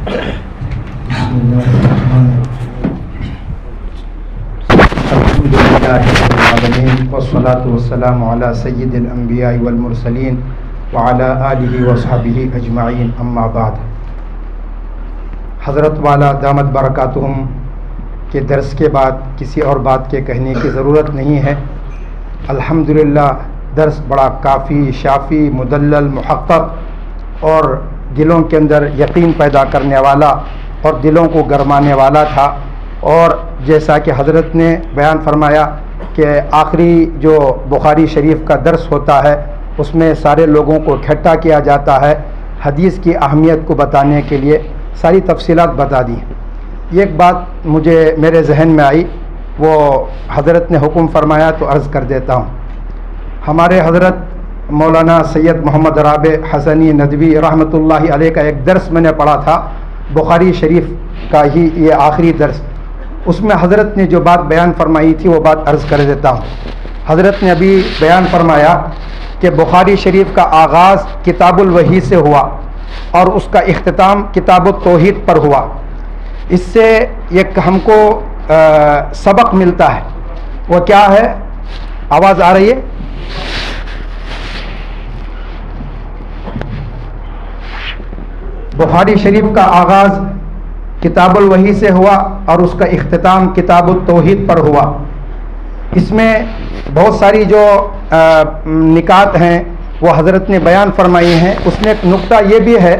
بسم اللہ الرحمن الرحیم الحمد للہ رب العالمین والصلاة والسلام علی سید الانبیاء والمرسلین وعلی آلہ وصحبہ اجمعین، اما بعد۔ حضرت والا دامت برکاتہم کے درس کے بعد کسی اور بات کے کہنے کی ضرورت نہیں ہے۔ الحمدللہ درس بڑا کافی، شافی، مدلل، محقق اور دلوں کے اندر یقین پیدا کرنے والا اور دلوں کو گرمانے والا تھا۔ اور جیسا کہ حضرت نے بیان فرمایا کہ آخری جو بخاری شریف کا درس ہوتا ہے اس میں سارے لوگوں کو اکٹھا کیا جاتا ہے، حدیث کی اہمیت کو بتانے کے لیے ساری تفصیلات بتا دی۔ ایک بات مجھے میرے ذہن میں آئی، وہ حضرت نے حکم فرمایا تو عرض کر دیتا ہوں۔ ہمارے حضرت مولانا سید محمد رابع حسنی ندوی رحمۃ اللہ علیہ کا ایک درس میں نے پڑھا تھا، بخاری شریف کا ہی یہ آخری درس۔ اس میں حضرت نے جو بات بیان فرمائی تھی وہ بات عرض کر دیتا ہوں۔ حضرت نے ابھی بیان فرمایا کہ بخاری شریف کا آغاز کتاب الوحی سے ہوا اور اس کا اختتام کتاب التوحید پر ہوا۔ اس سے ایک ہم کو سبق ملتا ہے، وہ کیا ہے؟ آواز آ رہی ہے؟ بخاری شریف کا آغاز کتاب الوحی سے ہوا اور اس کا اختتام کتاب التوحید پر ہوا۔ اس میں بہت ساری جو نکات ہیں وہ حضرت نے بیان فرمائی ہیں۔ اس میں ایک نقطہ یہ بھی ہے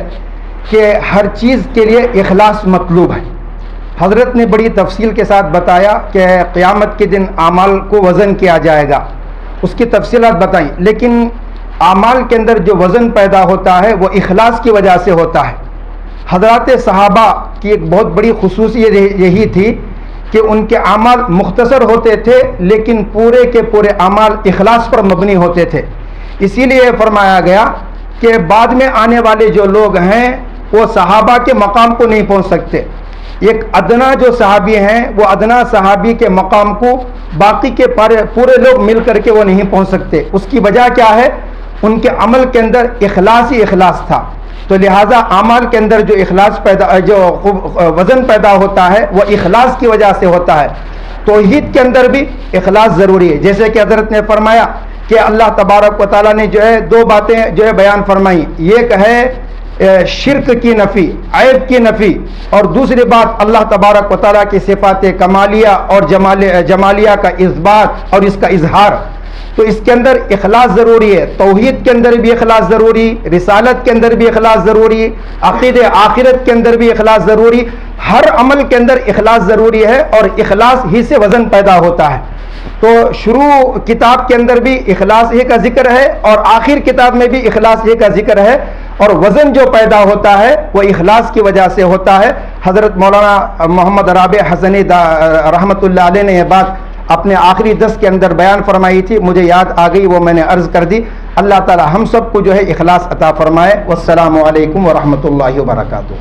کہ ہر چیز کے لیے اخلاص مطلوب ہے۔ حضرت نے بڑی تفصیل کے ساتھ بتایا کہ قیامت کے دن اعمال کو وزن کیا جائے گا، اس کی تفصیلات بتائیں، لیکن اعمال کے اندر جو وزن پیدا ہوتا ہے وہ اخلاص کی وجہ سے ہوتا ہے۔ حضرات صحابہ کی ایک بہت بڑی خصوصیت یہی تھی کہ ان کے اعمال مختصر ہوتے تھے لیکن پورے کے پورے اعمال اخلاص پر مبنی ہوتے تھے۔ اسی لیے فرمایا گیا کہ بعد میں آنے والے جو لوگ ہیں وہ صحابہ کے مقام کو نہیں پہنچ سکتے۔ ایک ادنا جو صحابی ہیں وہ ادنا صحابی کے مقام کو باقی کے پورے لوگ مل کر کے وہ نہیں پہنچ سکتے۔ اس کی وجہ کیا ہے؟ ان کے عمل کے اندر اخلاص ہی اخلاص تھا۔ تو لہٰذا اعمال کے اندر جو وزن پیدا ہوتا ہے وہ اخلاص کی وجہ سے ہوتا ہے۔ توحید کے اندر بھی اخلاص ضروری ہے، جیسے کہ حضرت نے فرمایا کہ اللہ تبارک و تعالیٰ نے جو ہے دو باتیں جو ہے بیان فرمائی، ایک ہے شرک کی نفی، عیب کی نفی، اور دوسری بات اللہ تبارک و تعالیٰ کی صفات کمالیہ اور جمالیہ کا اثبات اور اس کا اظہار۔ تو اس کے اندر اخلاص ضروری ہے، توحید کے اندر بھی اخلاص ضروری، رسالت کے اندر بھی اخلاص ضروری، عقیدہ آخرت کے اندر بھی اخلاص ضروری، ہر عمل کے اندر اخلاص ضروری ہے، اور اخلاص ہی سے وزن پیدا ہوتا ہے۔ تو شروع کتاب کے اندر بھی اخلاص ہی کا ذکر ہے اور آخر کتاب میں بھی اخلاص ہی کا ذکر ہے، اور وزن جو پیدا ہوتا ہے وہ اخلاص کی وجہ سے ہوتا ہے۔ حضرت مولانا محمد رابع حسنی رحمۃ اللہ علیہ نے یہ بات اپنے آخری درس کے اندر بیان فرمائی تھی، مجھے یاد آ گئی، وہ میں نے عرض کر دی۔ اللہ تعالی ہم سب کو جو ہے اخلاص عطا فرمائے۔ والسلام علیکم ورحمۃ اللہ وبرکاتہ۔